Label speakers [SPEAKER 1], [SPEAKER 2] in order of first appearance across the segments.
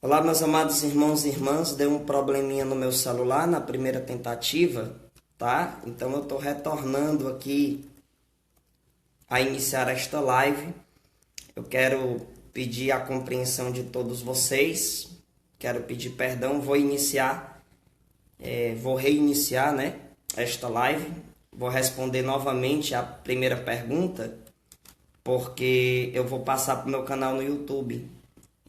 [SPEAKER 1] Olá, meus amados irmãos e irmãs. Deu um probleminha no meu celular na primeira tentativa, tá? Então eu estou retornando aqui a iniciar esta live. Eu quero pedir a compreensão de todos vocês. Quero pedir perdão. Vou reiniciar, né, esta live. Vou responder novamente a primeira pergunta, porque eu vou passar para o meu canal no YouTube.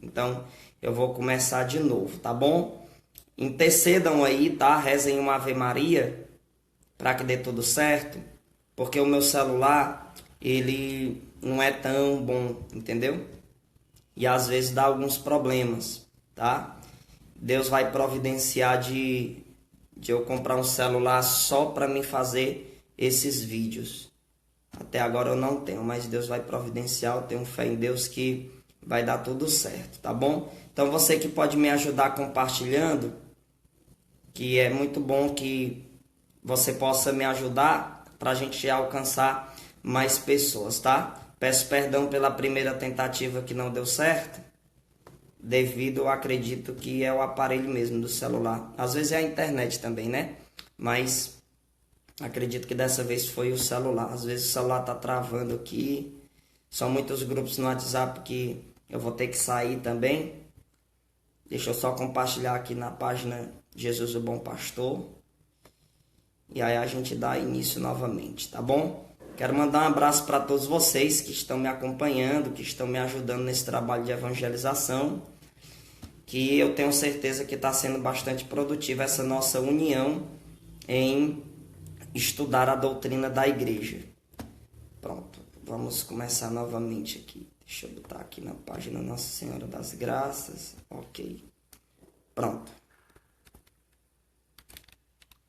[SPEAKER 1] Então, eu vou começar de novo, tá bom? Intercedam aí, tá? Rezem uma Ave Maria para que dê tudo certo, porque o meu celular, ele não é tão bom, entendeu? E às vezes dá alguns problemas, tá? Deus vai providenciar de eu comprar um celular só para me fazer esses vídeos. Até agora eu não tenho, mas Deus vai providenciar. Eu tenho fé em Deus que vai dar tudo certo, tá bom? Então você que pode me ajudar compartilhando, que é muito bom que você possa me ajudar para a gente alcançar mais pessoas, tá? Peço perdão pela primeira tentativa que não deu certo, devido, eu acredito que é o aparelho mesmo do celular. Às vezes é a internet também, né? Mas acredito que dessa vez foi o celular. Às vezes o celular tá travando aqui. São muitos grupos no WhatsApp que eu vou ter que sair também. Deixa eu só compartilhar aqui na página Jesus o Bom Pastor. E aí a gente dá início novamente, tá bom? Quero mandar um abraço para todos vocês que estão me acompanhando, que estão me ajudando nesse trabalho de evangelização, que eu tenho certeza que está sendo bastante produtiva essa nossa união em estudar a doutrina da igreja. Pronto, vamos começar novamente aqui. Deixa eu botar aqui na página Nossa Senhora das Graças. Ok. Pronto.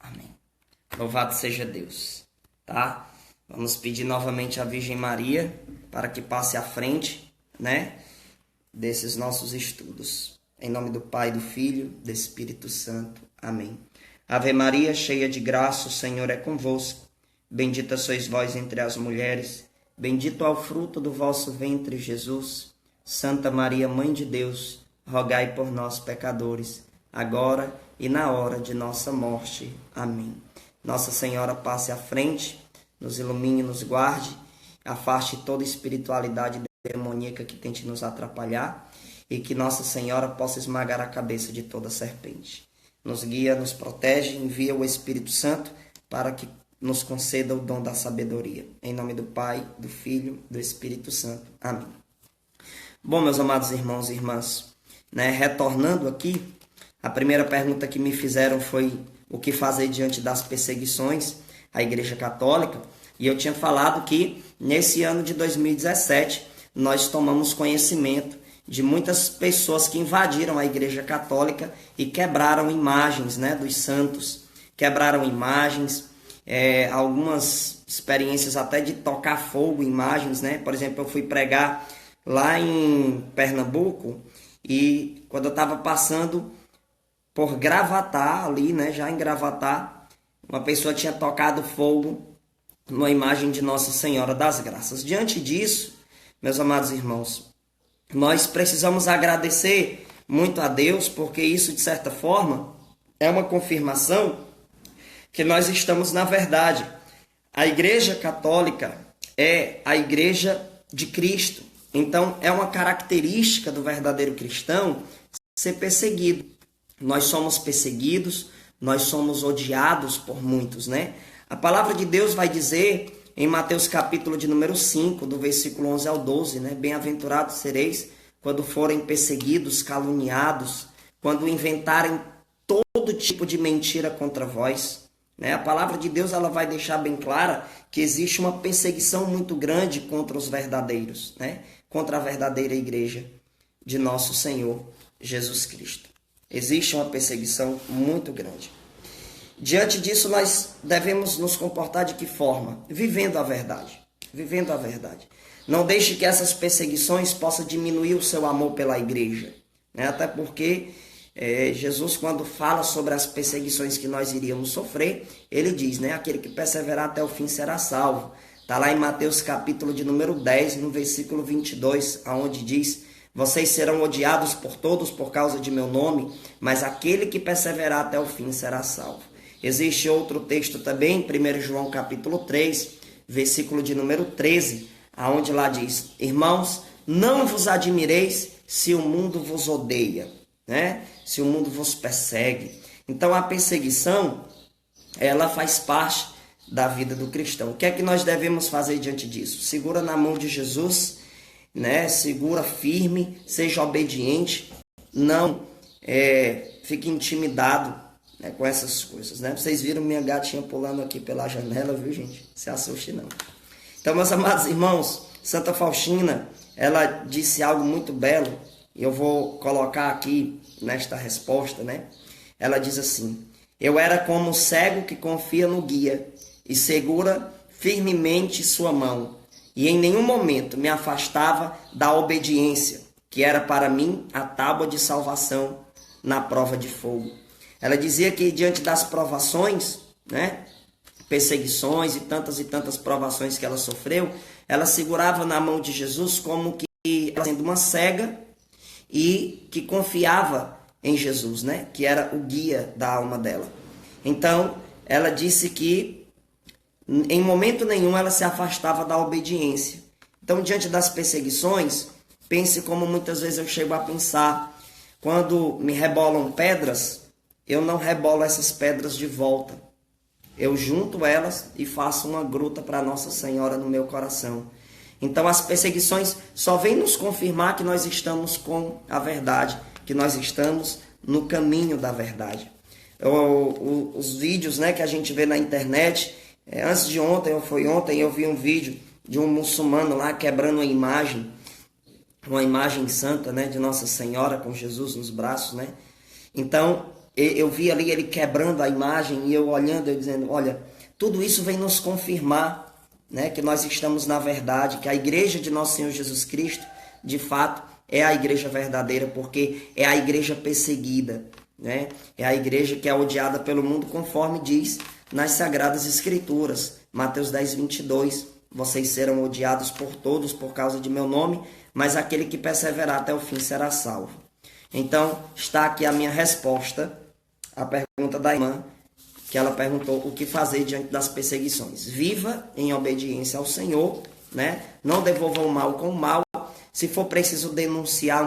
[SPEAKER 1] Amém. Louvado seja Deus. Tá? Vamos pedir novamente à Virgem Maria para que passe à frente, né, desses nossos estudos. Em nome do Pai, do Filho, do Espírito Santo. Amém. Ave Maria, cheia de graça, o Senhor é convosco. Bendita sois vós entre as mulheres. Bendito é o fruto do vosso ventre, Jesus. Santa Maria, Mãe de Deus, rogai por nós, pecadores, agora e na hora de nossa morte. Amém. Nossa Senhora passe à frente, nos ilumine, nos guarde, afaste toda espiritualidade demoníaca que tente nos atrapalhar e que Nossa Senhora possa esmagar a cabeça de toda serpente. Nos guia, nos protege, envia o Espírito Santo para que nos conceda o dom da sabedoria. Em nome do Pai, do Filho, do Espírito Santo. Amém. Bom, meus amados irmãos e irmãs, né, retornando aqui, a primeira pergunta que me fizeram foi o que fazer diante das perseguições à Igreja Católica, e eu tinha falado que nesse ano de 2017 nós tomamos conhecimento de muitas pessoas que invadiram a Igreja Católica e quebraram imagens, né, dos santos, quebraram imagens, algumas experiências até de tocar fogo, imagens, né? Por exemplo, eu fui pregar lá em Pernambuco e quando eu estava passando por Gravatá, ali, né, já em Gravatá, uma pessoa tinha tocado fogo numa imagem de Nossa Senhora das Graças. Diante disso, meus amados irmãos, nós precisamos agradecer muito a Deus, porque isso, de certa forma, é uma confirmação que nós estamos na verdade. A Igreja Católica é a Igreja de Cristo. Então, é uma característica do verdadeiro cristão ser perseguido. Nós somos perseguidos, nós somos odiados por muitos, né? A palavra de Deus vai dizer em Mateus capítulo de número 5, do versículo 11 ao 12, né? Bem-aventurados sereis quando forem perseguidos, caluniados, quando inventarem todo tipo de mentira contra vós. A palavra de Deus ela vai deixar bem clara que existe uma perseguição muito grande contra os verdadeiros, né? Contra a verdadeira igreja de nosso Senhor Jesus Cristo. Existe uma perseguição muito grande. Diante disso, nós devemos nos comportar de que forma? Vivendo a verdade. Vivendo a verdade. Não deixe que essas perseguições possam diminuir o seu amor pela igreja, né? Até porque Jesus, quando fala sobre as perseguições que nós iríamos sofrer, ele diz, né? Aquele que perseverar até o fim será salvo. Está lá em Mateus capítulo de número 10, no versículo 22, onde diz: Vocês serão odiados por todos por causa de meu nome, mas aquele que perseverar até o fim será salvo. Existe outro texto também, 1 João capítulo 3, versículo de número 13, aonde lá diz: irmãos, não vos admireis se o mundo vos odeia, né? Se o mundo vos persegue. Então a perseguição, ela faz parte da vida do cristão. O que é que nós devemos fazer diante disso? Segura na mão de Jesus, né? Segura firme, seja obediente, não fique intimidado, né, com essas coisas, né? Vocês viram minha gatinha pulando aqui pela janela, viu, gente? Se assuste não. Então, meus amados irmãos, Santa Faustina, ela disse algo muito belo, e eu vou colocar aqui nesta resposta, né? Ela diz assim: eu era como um cego que confia no guia e segura firmemente sua mão, e em nenhum momento me afastava da obediência, que era para mim a tábua de salvação na prova de fogo. Ela dizia que diante das provações, né, perseguições e tantas provações que ela sofreu, ela segurava na mão de Jesus como que ela sendo uma cega e que confiava em Jesus, né, que era o guia da alma dela. Então, ela disse que em momento nenhum ela se afastava da obediência. Então, diante das perseguições, pense como muitas vezes eu chego a pensar, quando me rebolam pedras, eu não rebolo essas pedras de volta. Eu junto elas e faço uma gruta para Nossa Senhora no meu coração. Então as perseguições só vêm nos confirmar que nós estamos com a verdade, que nós estamos no caminho da verdade. Os vídeos, né, que a gente vê na internet, antes de ontem, ou foi ontem, eu vi um vídeo de um muçulmano lá quebrando uma imagem santa, né, de Nossa Senhora com Jesus nos braços, né? Então, eu vi ali ele quebrando a imagem e eu olhando, eu dizendo, olha, tudo isso vem nos confirmar, né, que nós estamos na verdade, que a igreja de Nosso Senhor Jesus Cristo, de fato, é a igreja verdadeira, porque é a igreja perseguida, né? É a igreja que é odiada pelo mundo, conforme diz nas Sagradas Escrituras, Mateus 10, 22, vocês serão odiados por todos por causa de meu nome, mas aquele que perseverar até o fim será salvo. Então, está aqui a minha resposta à pergunta da irmã, que ela perguntou o que fazer diante das perseguições. Viva em obediência ao Senhor, né? Não devolva o mal com o mal. Se for preciso denunciar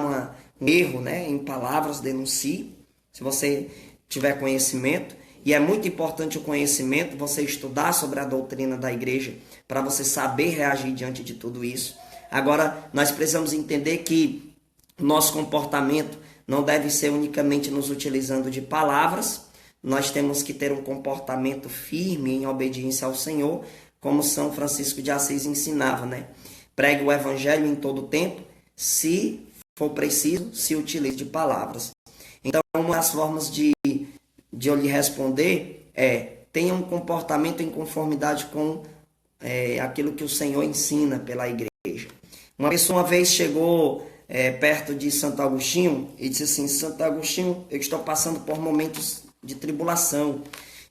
[SPEAKER 1] um erro, né, em palavras, denuncie, se você tiver conhecimento. E é muito importante o conhecimento, você estudar sobre a doutrina da igreja, para você saber reagir diante de tudo isso. Agora, nós precisamos entender que o nosso comportamento não deve ser unicamente nos utilizando de palavras, nós temos que ter um comportamento firme em obediência ao Senhor, como São Francisco de Assis ensinava, né? Pregue o evangelho em todo tempo, se for preciso, se utilize de palavras. Então, uma das formas de eu lhe responder tenha um comportamento em conformidade com aquilo que o Senhor ensina pela igreja. Uma pessoa uma vez chegou perto de Santo Agostinho e disse assim: Santo Agostinho, eu estou passando por momentos de tribulação.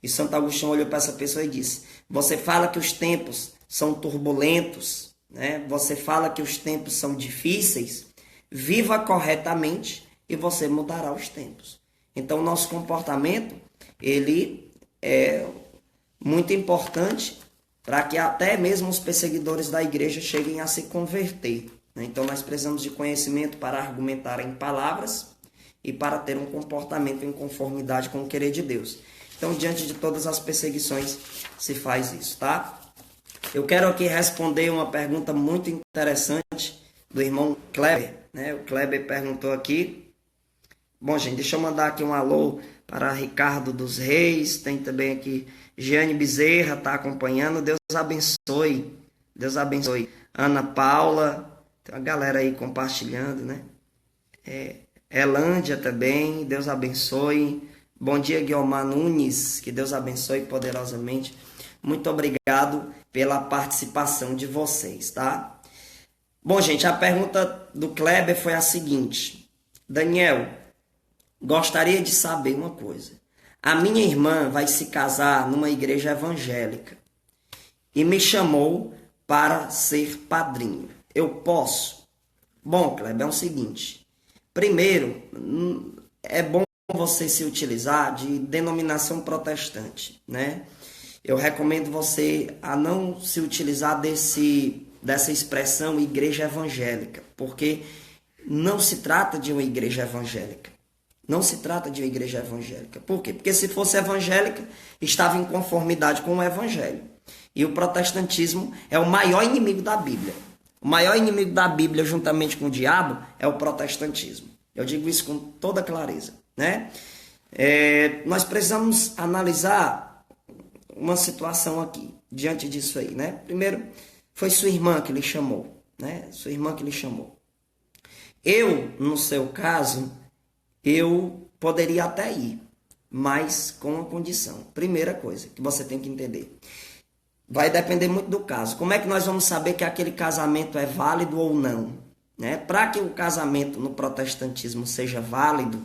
[SPEAKER 1] E Santo Agostinho olhou para essa pessoa e disse: você fala que os tempos são turbulentos, né? Você fala que os tempos são difíceis, viva corretamente e você mudará os tempos. Então, o nosso comportamento, ele é muito importante para que até mesmo os perseguidores da igreja cheguem a se converter. Então, nós precisamos de conhecimento para argumentar em palavras e para ter um comportamento em conformidade com o querer de Deus. Então, diante de todas as perseguições, se faz isso, tá? Eu quero aqui responder uma pergunta muito interessante do irmão Kleber, né? O Kleber perguntou aqui. Bom, gente, deixa eu mandar aqui um alô para Ricardo dos Reis, tem também aqui Jeane Bezerra, está acompanhando, Deus abençoe, Deus abençoe. Ana Paula, tem uma galera aí compartilhando, né? Elândia também, Deus abençoe. Bom dia, Guilmar Nunes, que Deus abençoe poderosamente. Muito obrigado pela participação de vocês, tá? Bom, gente, a pergunta do Kleber foi a seguinte: Daniel, gostaria de saber uma coisa. A minha irmã vai se casar numa igreja evangélica e me chamou para ser padrinho. Eu posso? Bom, Kleber, é o seguinte. Primeiro, é bom você se utilizar de denominação protestante, né? Eu recomendo você a não se utilizar dessa expressão igreja evangélica, porque não se trata de uma igreja evangélica. Não se trata de uma igreja evangélica. Por quê? Porque se fosse evangélica, estava em conformidade com o evangelho. E o protestantismo é o maior inimigo da Bíblia. O maior inimigo da Bíblia, juntamente com o diabo, é o protestantismo. Eu digo isso com toda clareza, né? Nós precisamos analisar uma situação aqui, diante disso aí, né? Primeiro, foi sua irmã que lhe chamou, né? Sua irmã que lhe chamou. Eu, no seu caso, eu poderia até ir, mas com uma condição. Primeira coisa que você tem que entender. Vai depender muito do caso. Como é que nós vamos saber que aquele casamento é válido ou não? Né? Para que o casamento no protestantismo seja válido,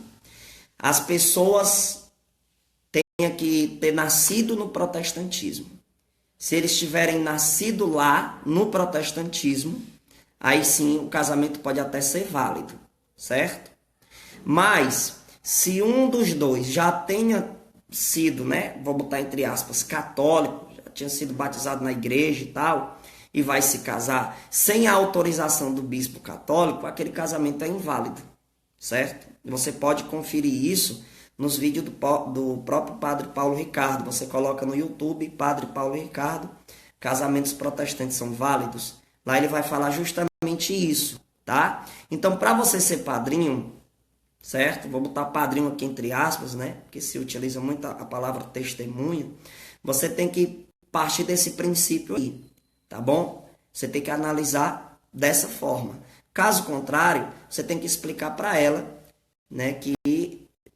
[SPEAKER 1] as pessoas têm que ter nascido no protestantismo. Se eles tiverem nascido lá no protestantismo, aí sim o casamento pode até ser válido, certo? Mas se um dos dois já tenha sido, né, vou botar entre aspas, católico, já tinha sido batizado na igreja e tal, e vai se casar sem a autorização do bispo católico, aquele casamento é inválido, certo? Você pode conferir isso nos vídeos do próprio Padre Paulo Ricardo. Você coloca no YouTube, Padre Paulo Ricardo, casamentos protestantes são válidos. Lá ele vai falar justamente isso, tá? Então, para você ser padrinho, certo? Vou botar padrinho aqui entre aspas, né? Porque se utiliza muito a palavra testemunha. Você tem que partir desse princípio aí, tá bom? Você tem que analisar dessa forma. Caso contrário, você tem que explicar para ela, né, que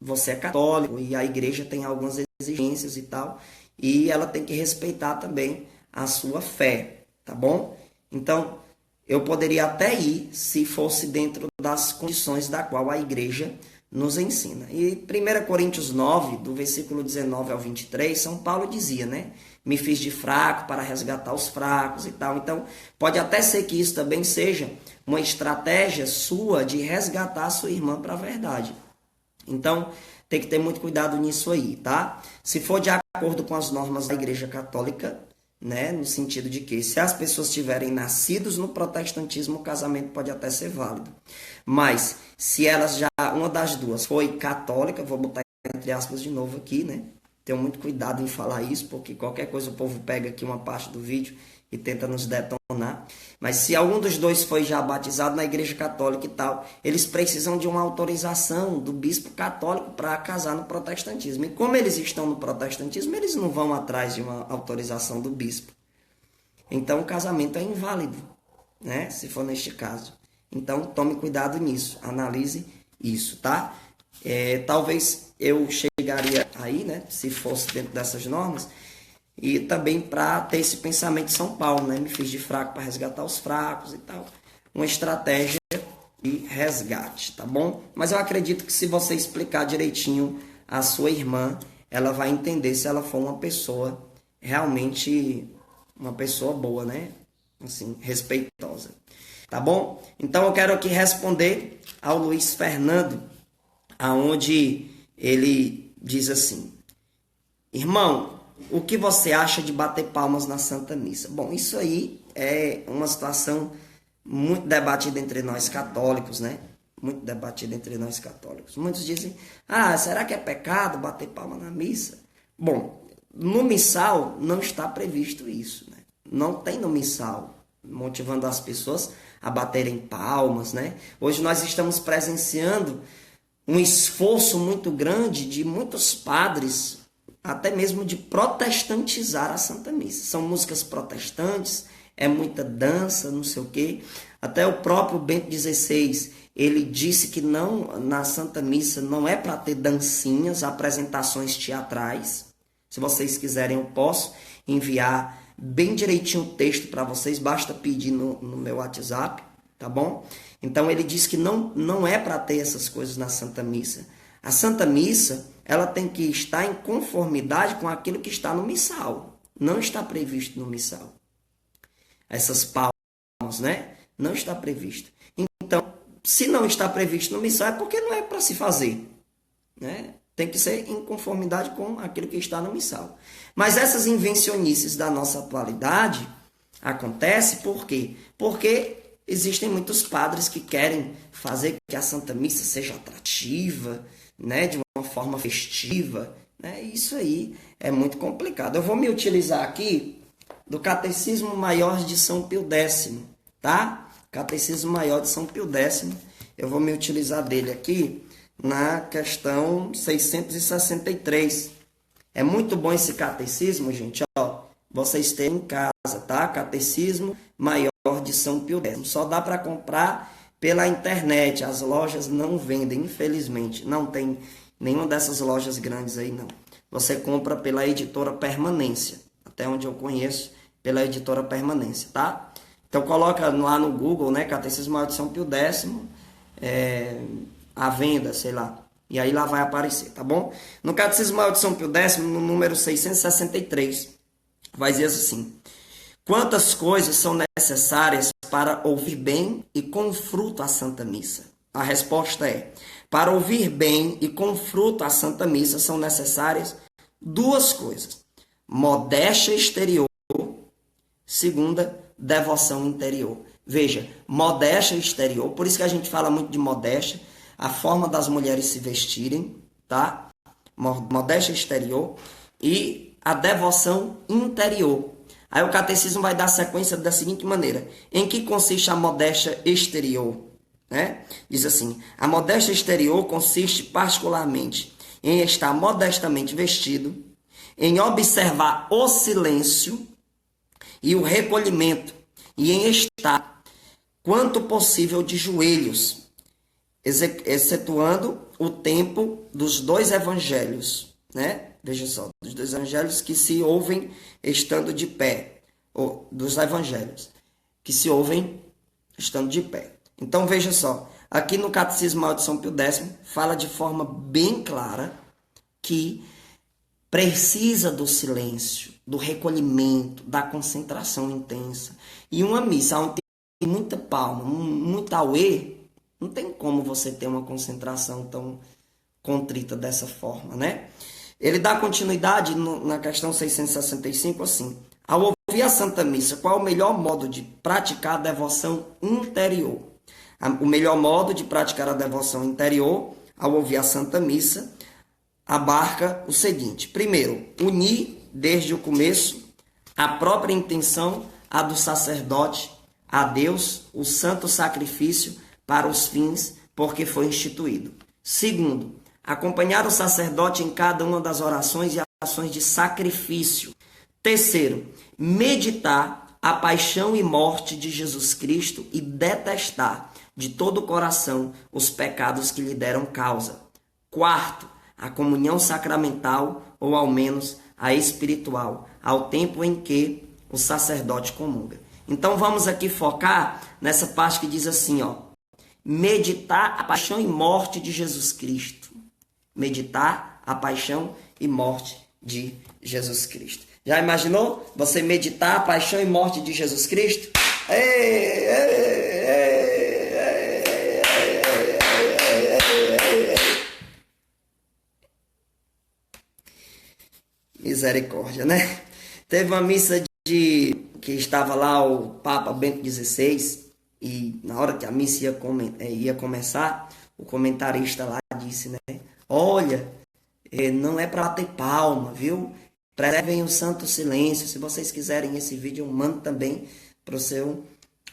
[SPEAKER 1] você é católico e a igreja tem algumas exigências e tal, e ela tem que respeitar também a sua fé, tá bom? Então, eu poderia até ir se fosse dentro das condições da qual a igreja nos ensina. E 1 Coríntios 9, do versículo 19 ao 23, São Paulo dizia, né? Me fiz de fraco para resgatar os fracos e tal. Então, pode até ser que isso também seja uma estratégia sua de resgatar a sua irmã para a verdade. Então, tem que ter muito cuidado nisso aí, tá? Se for de acordo com as normas da Igreja Católica, né, no sentido de que se as pessoas tiverem nascidos no protestantismo, o casamento pode até ser válido. Mas se elas já, uma das duas foi católica, vou botar entre aspas de novo aqui, né? Tenho muito cuidado em falar isso, porque qualquer coisa o povo pega aqui uma parte do vídeo e tenta nos detonar. Mas se algum dos dois foi já batizado na igreja católica e tal, eles precisam de uma autorização do bispo católico para casar no protestantismo. E como eles estão no protestantismo, eles não vão atrás de uma autorização do bispo. Então o casamento é inválido, né? Se for neste caso. Então tome cuidado nisso, analise isso, tá? Talvez eu chegaria aí, né? Se fosse dentro dessas normas. E também para ter esse pensamento de São Paulo, né? Me fiz de fraco para resgatar os fracos e tal. Uma estratégia de resgate, tá bom? Mas eu acredito que se você explicar direitinho a sua irmã, ela vai entender se ela for uma pessoa realmente, uma pessoa boa, né? Assim, respeitosa. Tá bom? Então eu quero aqui responder ao Luiz Fernando, aonde ele diz assim: irmão, o que você acha de bater palmas na Santa Missa? Bom, isso aí é uma situação muito debatida entre nós católicos, né? Muito debatida entre nós católicos. Muitos dizem, será que é pecado bater palma na missa? Bom, no missal não está previsto isso, né? Não tem no missal motivando as pessoas a baterem palmas, né? Hoje nós estamos presenciando um esforço muito grande de muitos padres, até mesmo de protestantizar a Santa Missa. São músicas protestantes, é muita dança, não sei o quê. Até o próprio Bento XVI, ele disse que não, na Santa Missa não é para ter dancinhas, apresentações teatrais. Se vocês quiserem, eu posso enviar bem direitinho o texto para vocês, basta pedir no meu WhatsApp, tá bom? Então ele diz que não é para ter essas coisas na Santa Missa. A Santa Missa, ela tem que estar em conformidade com aquilo que está no missal. Não está previsto no missal. Essas palmas, né? Não está previsto. Então, se não está previsto no missal, é porque não é para se fazer, né? Tem que ser em conformidade com aquilo que está no missal. Mas essas invencionices da nossa atualidade acontece por quê? Porque existem muitos padres que querem fazer que a Santa Missa seja atrativa, né, de uma forma festiva, né? Isso aí é muito complicado. Eu vou me utilizar aqui do Catecismo Maior de São Pio X, tá? Catecismo Maior de São Pio X. Eu vou me utilizar dele aqui na questão 663. É muito bom esse catecismo, gente, ó. Vocês têm em casa, tá? Catecismo Maior de São Pio X. Só dá para comprar pela internet. As lojas não vendem, infelizmente. Não tem nenhuma dessas lojas grandes aí, não. Você compra pela editora Permanência. Até onde eu conheço, pela editora Permanência, tá? Então coloca lá no Google, né? Catecismo Maior de São Pio X, à venda, sei lá. E aí lá vai aparecer, tá bom? No Catecismo Maior de São Pio X, no número 663, vai dizer assim: quantas coisas são necessárias para ouvir bem e com fruto a Santa Missa? A resposta é: para ouvir bem e com fruto a Santa Missa são necessárias duas coisas: modéstia exterior, segunda, devoção interior. Veja, modéstia exterior, por isso que a gente fala muito de modéstia, a forma das mulheres se vestirem, tá? Modéstia exterior e a devoção interior. Aí o catecismo vai dar sequência da seguinte maneira: em que consiste a modéstia exterior? Né? Diz assim: a modéstia exterior consiste particularmente em estar modestamente vestido, em observar o silêncio e o recolhimento, e em estar, quanto possível, de joelhos, excetuando o tempo dos dois evangelhos, né? Veja só, dos dois evangelhos que se ouvem estando de pé, ou dos evangelhos que se ouvem estando de pé. Então veja só, aqui no Catecismo Maior de São Pio X fala de forma bem clara que precisa do silêncio, do recolhimento, da concentração intensa. E uma missa onde tem muita palma, muito auê, não tem como você ter uma concentração tão contrita dessa forma, né? Ele dá continuidade na questão 665 assim: ao ouvir a Santa Missa, qual é o melhor modo de praticar a devoção interior? O melhor modo de praticar a devoção interior, ao ouvir a Santa Missa, abarca o seguinte: primeiro, unir desde o começo a própria intenção, a do sacerdote, a Deus, o santo sacrifício para os fins porque foi instituído. Segundo, acompanhar o sacerdote em cada uma das orações e ações de sacrifício. Terceiro, meditar a paixão e morte de Jesus Cristo e detestar de todo o coração os pecados que lhe deram causa. Quarto, a comunhão sacramental, ou ao menos a espiritual, ao tempo em que o sacerdote comunga. Então vamos aqui focar nessa parte que diz assim, ó: meditar a paixão e morte de Jesus Cristo. Meditar a paixão e morte de Jesus Cristo. Já imaginou você meditar a paixão e morte de Jesus Cristo? Misericórdia, né? Teve uma missa que estava lá o Papa Bento XVI, e na hora que a missa ia começar, o comentarista lá disse, né? Olha, não é para bater palma, viu? Preservem o santo silêncio. Se vocês quiserem esse vídeo, eu mando também para o seu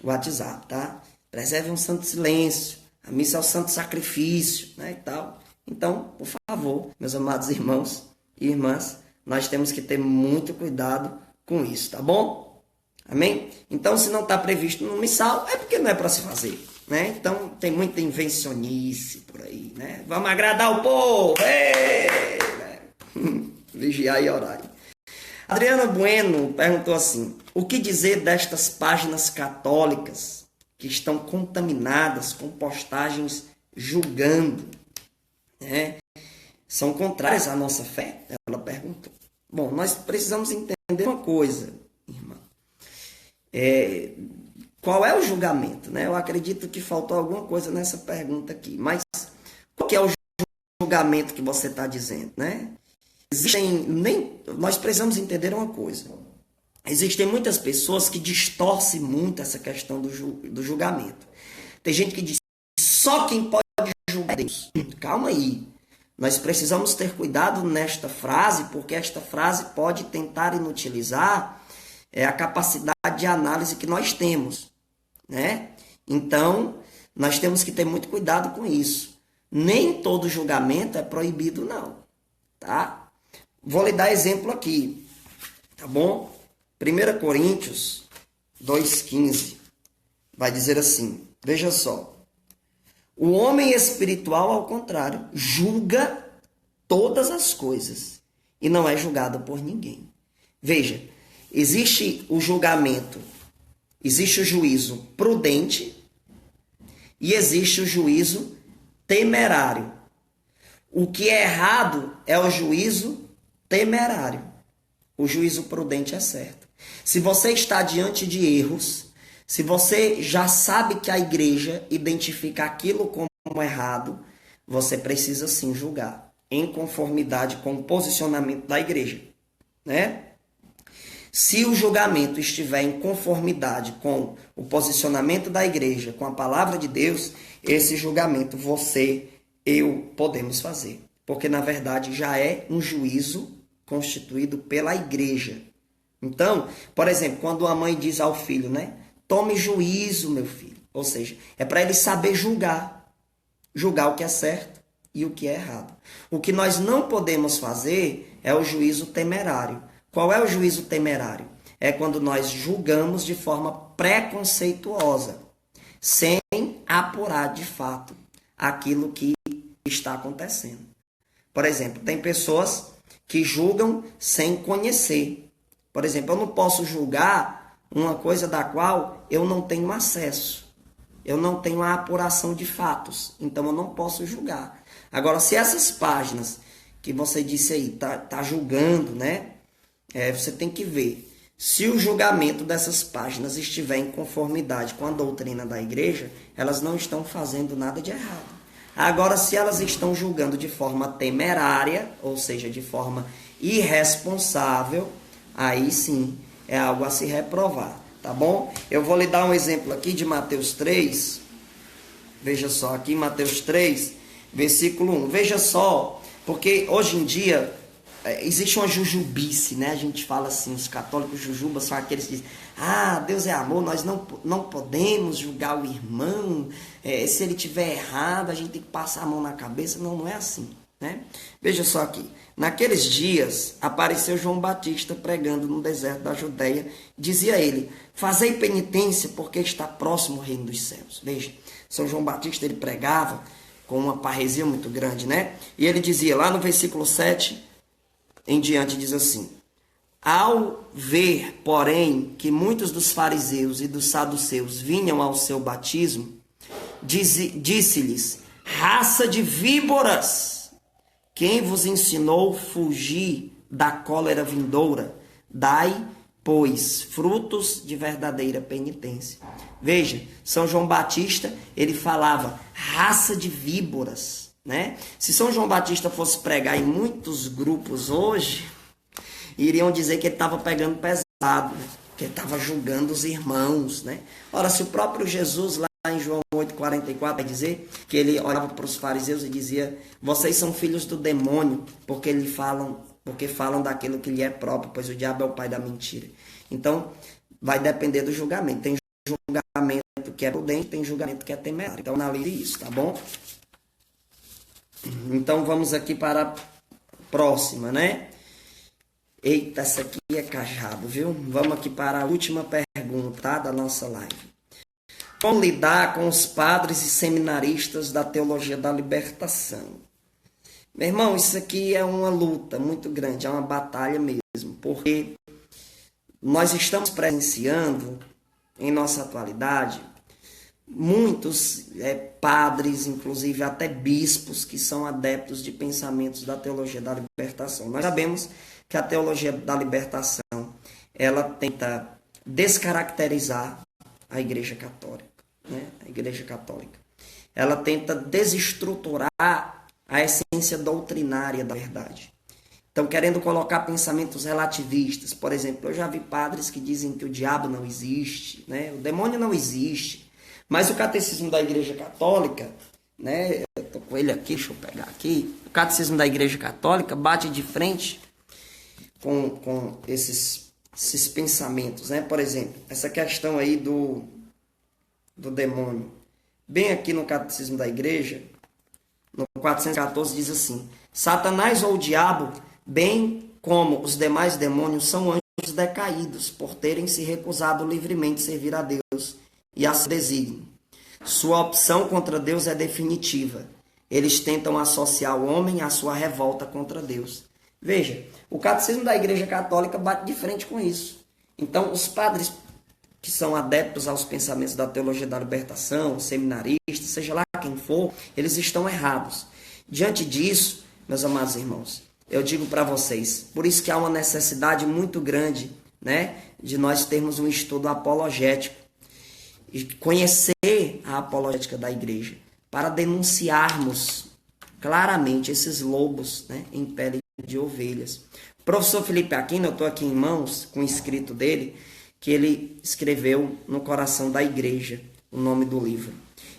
[SPEAKER 1] WhatsApp, tá? Preservem o santo silêncio. A missa é o santo sacrifício, né? E tal. Então, por favor, meus amados irmãos e irmãs, nós temos que ter muito cuidado com isso, tá bom? Amém? Então, se não está previsto no missal, é porque não é para se fazer, né? Então, tem muita invencionice por aí, né? Vamos agradar o povo! Ei, né? Vigiar e orar. Adriana Bueno perguntou assim: o que dizer destas páginas católicas que estão contaminadas com postagens julgando, né? São contrárias à nossa fé? Ela perguntou. Bom, nós precisamos entender uma coisa, irmã. qual é o julgamento, né? Eu acredito que faltou alguma coisa nessa pergunta aqui, mas qual que é o julgamento que você está dizendo, né? Nós precisamos entender uma coisa. Existem muitas pessoas que distorcem muito essa questão do julgamento. Tem gente que diz, só quem pode julgar é Deus. Calma aí. Nós precisamos ter cuidado nesta frase, porque esta frase pode tentar inutilizar a capacidade de análise que nós temos, né? Então, nós temos que ter muito cuidado com isso. Nem todo julgamento é proibido, não, tá? Vou lhe dar exemplo aqui, tá bom? 1 Coríntios 2,15 vai dizer assim, veja só. O homem espiritual, ao contrário, julga todas as coisas e não é julgado por ninguém. Veja, existe o julgamento, existe o juízo prudente e existe o juízo temerário. O que é errado é o juízo temerário. O juízo prudente é certo. Se você está diante de erros, se você já sabe que a igreja identifica aquilo como errado, você precisa sim julgar, em conformidade com o posicionamento da igreja, né? Se o julgamento estiver em conformidade com o posicionamento da igreja, com a palavra de Deus, esse julgamento eu podemos fazer. Porque, na verdade, já é um juízo constituído pela igreja. Então, por exemplo, quando a mãe diz ao filho, né? Tome juízo, meu filho. Ou seja, é para ele saber julgar. Julgar o que é certo e o que é errado. O que nós não podemos fazer é o juízo temerário. Qual é o juízo temerário? É quando nós julgamos de forma preconceituosa, sem apurar de fato aquilo que está acontecendo. Por exemplo, tem pessoas que julgam sem conhecer. Por exemplo, eu não posso julgar uma coisa da qual eu não tenho acesso. Eu não tenho a apuração de fatos. Então, eu não posso julgar. Agora, se essas páginas que você disse aí tá julgando, né? Você tem que ver. Se o julgamento dessas páginas estiver em conformidade com a doutrina da igreja, elas não estão fazendo nada de errado. Agora, se elas estão julgando de forma temerária, ou seja, de forma irresponsável, aí sim é algo a se reprovar, tá bom? Eu vou lhe dar um exemplo aqui de Mateus 3. Veja só, aqui em Mateus 3, versículo 1. Veja só, porque hoje em dia existe uma jujubice, né? A gente fala assim, os católicos jujubas são aqueles que dizem, Deus é amor, nós não podemos julgar o irmão, se ele tiver errado, a gente tem que passar a mão na cabeça. Não é assim, né? Veja só aqui, naqueles dias apareceu João Batista pregando no deserto da Judeia, dizia ele, fazei penitência porque está próximo o reino dos céus. Veja, São João Batista ele pregava com uma parresia muito grande, né? E ele dizia lá no versículo 7 em diante, diz assim, ao ver, porém, que muitos dos fariseus e dos saduceus vinham ao seu batismo, disse-lhes, raça de víboras, quem vos ensinou fugir da cólera vindoura? Dai, pois, frutos de verdadeira penitência. Veja, São João Batista, ele falava, raça de víboras, né? Se São João Batista fosse pregar em muitos grupos hoje, iriam dizer que ele estava pegando pesado, né? Que ele estava julgando os irmãos, né? Ora, se o próprio Jesus lá em João 8,44 vai dizer que ele olhava para os fariseus e dizia, vocês são filhos do demônio, porque falam daquilo que lhe é próprio, pois o diabo é o pai da mentira. Então, vai depender do julgamento. Tem julgamento que é prudente, tem julgamento que é temerário. Então, analise isso, tá bom? Então, vamos aqui para a próxima, né? Eita, essa aqui é cajado, viu? Vamos aqui para a última pergunta, tá? Da nossa live. Como lidar com os padres e seminaristas da teologia da libertação? Meu irmão, isso aqui é uma luta muito grande, é uma batalha mesmo, porque nós estamos presenciando, em nossa atualidade, muitos padres, inclusive até bispos, que são adeptos de pensamentos da teologia da libertação. Nós sabemos que a teologia da libertação, ela tenta descaracterizar a Igreja Católica, né? A Igreja Católica. Ela tenta desestruturar a essência doutrinária da verdade. Então, querendo colocar pensamentos relativistas. Por exemplo, eu já vi padres que dizem que o diabo não existe, né? O demônio não existe. Mas o catecismo da Igreja Católica, né? Eu tô com ele aqui, deixa eu pegar aqui. O catecismo da Igreja Católica bate de frente com esses pensamentos, né? Por exemplo, essa questão aí do demônio. Bem aqui no catecismo da Igreja, no 414, diz assim: Satanás ou o diabo, bem como os demais demônios, são anjos decaídos, por terem se recusado livremente servir a Deus e a seu desígnio. Sua opção contra Deus é definitiva. Eles tentam associar o homem à sua revolta contra Deus. Veja, o catecismo da Igreja Católica bate de frente com isso. Então, os padres que são adeptos aos pensamentos da teologia da libertação, seminaristas, seja lá quem for, eles estão errados. Diante disso, meus amados irmãos, eu digo para vocês, por isso que há uma necessidade muito grande, né, de nós termos um estudo apologético e conhecer a apologética da igreja, para denunciarmos claramente esses lobos, né, em pele de ovelhas. O professor Felipe Aquino, eu estou aqui em mãos com o escrito dele, que ele escreveu no Coração da Igreja, o nome do livro.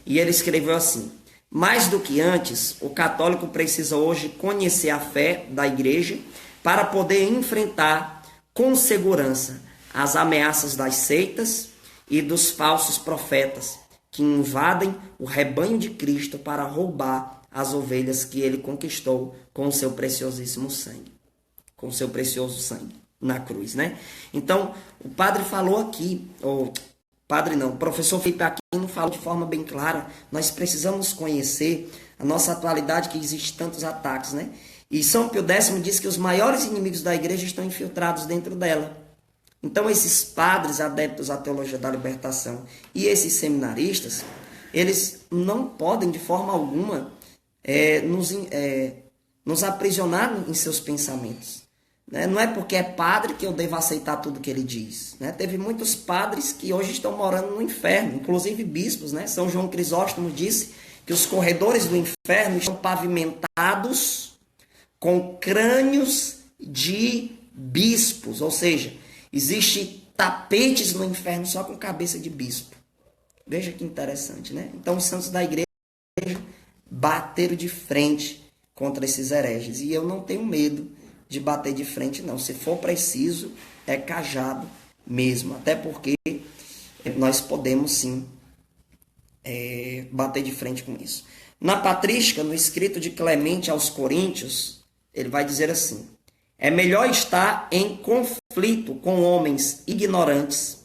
[SPEAKER 1] E ele escreveu assim: mais do que antes, o católico precisa hoje conhecer a fé da Igreja para poder enfrentar com segurança as ameaças das seitas e dos falsos profetas que invadem o rebanho de Cristo para roubar as ovelhas que ele conquistou com o seu preciosíssimo sangue, com o seu precioso sangue na cruz, né? Então, o padre falou aqui, o professor Felipe Aquino falou de forma bem clara, nós precisamos conhecer a nossa atualidade, que existe tantos ataques, né? E São Pio X diz que os maiores inimigos da igreja estão infiltrados dentro dela. Então, esses padres adeptos à teologia da libertação e esses seminaristas, eles não podem de forma alguma nos aprisionar em seus pensamentos. Não é porque é padre que eu devo aceitar tudo que ele diz. Teve muitos padres que hoje estão morando no inferno, inclusive bispos. São João Crisóstomo disse que os corredores do inferno estão pavimentados com crânios de bispos. Ou seja, existe tapetes no inferno só com cabeça de bispo. Veja que interessante, né? Então os santos da igreja bateram de frente contra esses hereges. E eu não tenho medo de bater de frente, não. Se for preciso, é cajado mesmo. Até porque nós podemos, sim, bater de frente com isso. Na patrística, no escrito de Clemente aos Coríntios, ele vai dizer assim: é melhor estar em conflito com homens ignorantes,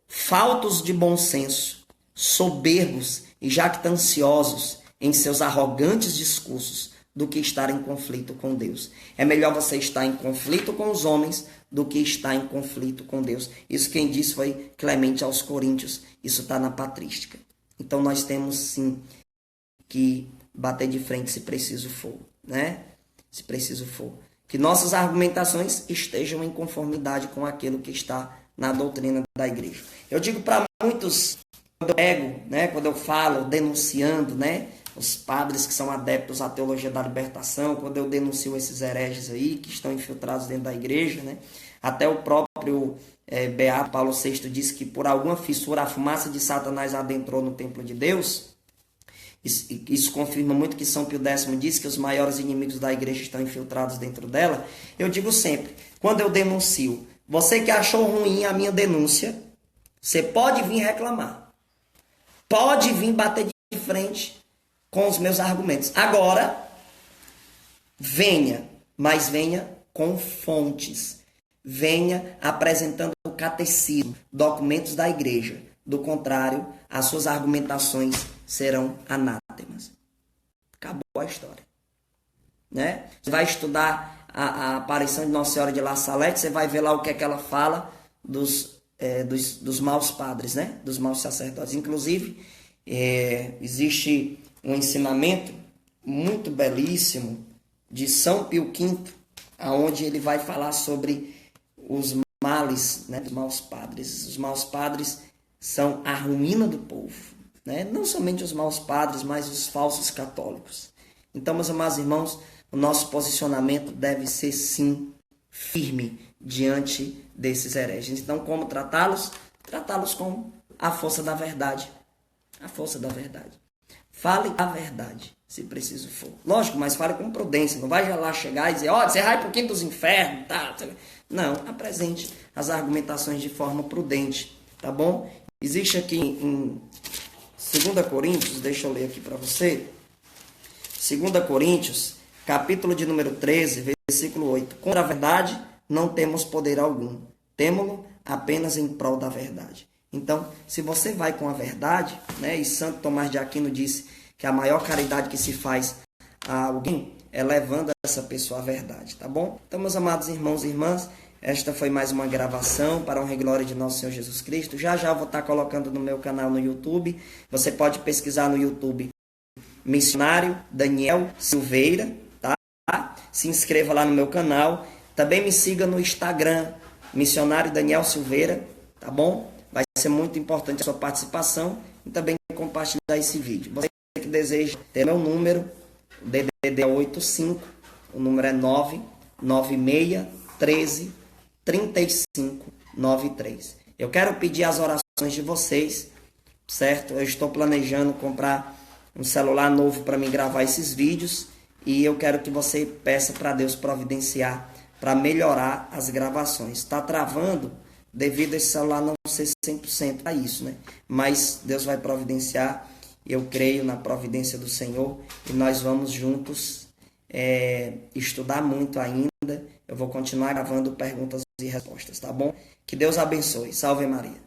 [SPEAKER 1] faltos de bom senso, soberbos e jactanciosos em seus arrogantes discursos, do que estar em conflito com Deus. É melhor você estar em conflito com os homens do que estar em conflito com Deus. Isso quem disse foi Clemente aos Coríntios. Isso está na patrística. Então nós temos sim que bater de frente se preciso for, né? Se preciso for. Que nossas argumentações estejam em conformidade com aquilo que está na doutrina da igreja. Eu digo para muitos, quando eu prego, né? Quando eu falo, denunciando, né? Os padres que são adeptos à teologia da libertação, quando eu denuncio esses hereges aí, que estão infiltrados dentro da igreja, né? Até o próprio Beato Paulo VI disse que por alguma fissura a fumaça de Satanás adentrou no templo de Deus. Isso confirma muito que São Pio X disse que os maiores inimigos da igreja estão infiltrados dentro dela. Eu digo sempre, quando eu denuncio, você que achou ruim a minha denúncia, você pode vir reclamar. Pode vir bater de frente com os meus argumentos. Agora, venha, mas venha com fontes. Venha apresentando o catecismo, documentos da igreja. Do contrário, as suas argumentações serão anátemas. Acabou a história. Né? Você vai estudar a aparição de Nossa Senhora de La Salette, você vai ver lá o que é que ela fala dos maus padres, né? Dos maus sacerdotes. Inclusive, existe um ensinamento muito belíssimo de São Pio V, onde ele vai falar sobre os males, né, dos maus padres. Os maus padres são a ruína do povo, né? Não somente os maus padres, mas os falsos católicos. Então, meus amados irmãos, o nosso posicionamento deve ser, sim, firme diante desses hereges. Então, como tratá-los? Tratá-los com a força da verdade. A força da verdade. Fale a verdade, se preciso for. Lógico, mas fale com prudência. Não vai já lá chegar e dizer, ó, você vai pro quinto dos infernos, tá? Não, apresente as argumentações de forma prudente, tá bom? Existe aqui em 2 Coríntios, deixa eu ler aqui para você. 2 Coríntios, capítulo de número 13, versículo 8. Contra a verdade não temos poder algum. Temo-lo apenas em prol da verdade. Então, se você vai com a verdade, né, e Santo Tomás de Aquino disse que a maior caridade que se faz a alguém é levando essa pessoa à verdade, tá bom? Então, meus amados irmãos e irmãs, esta foi mais uma gravação para a honra e glória de nosso Senhor Jesus Cristo. Já já eu vou estar colocando no meu canal no YouTube. Você pode pesquisar no YouTube Missionário Daniel Silveira, tá? Se inscreva lá no meu canal. Também me siga no Instagram, Missionário Daniel Silveira, tá bom? Vai ser muito importante a sua participação e também compartilhar esse vídeo. Você que deseja ter meu número, o DDD é 85, o número é 996 13 35 93. Eu quero pedir as orações de vocês, certo? Eu estou planejando comprar um celular novo para me gravar esses vídeos e eu quero que você peça para Deus providenciar para melhorar as gravações. Está travando devido a esse celular não ser 100% a isso, né? Mas Deus vai providenciar, eu creio na providência do Senhor e nós vamos juntos estudar muito ainda. Eu vou continuar gravando perguntas e respostas, tá bom? Que Deus abençoe. Salve Maria.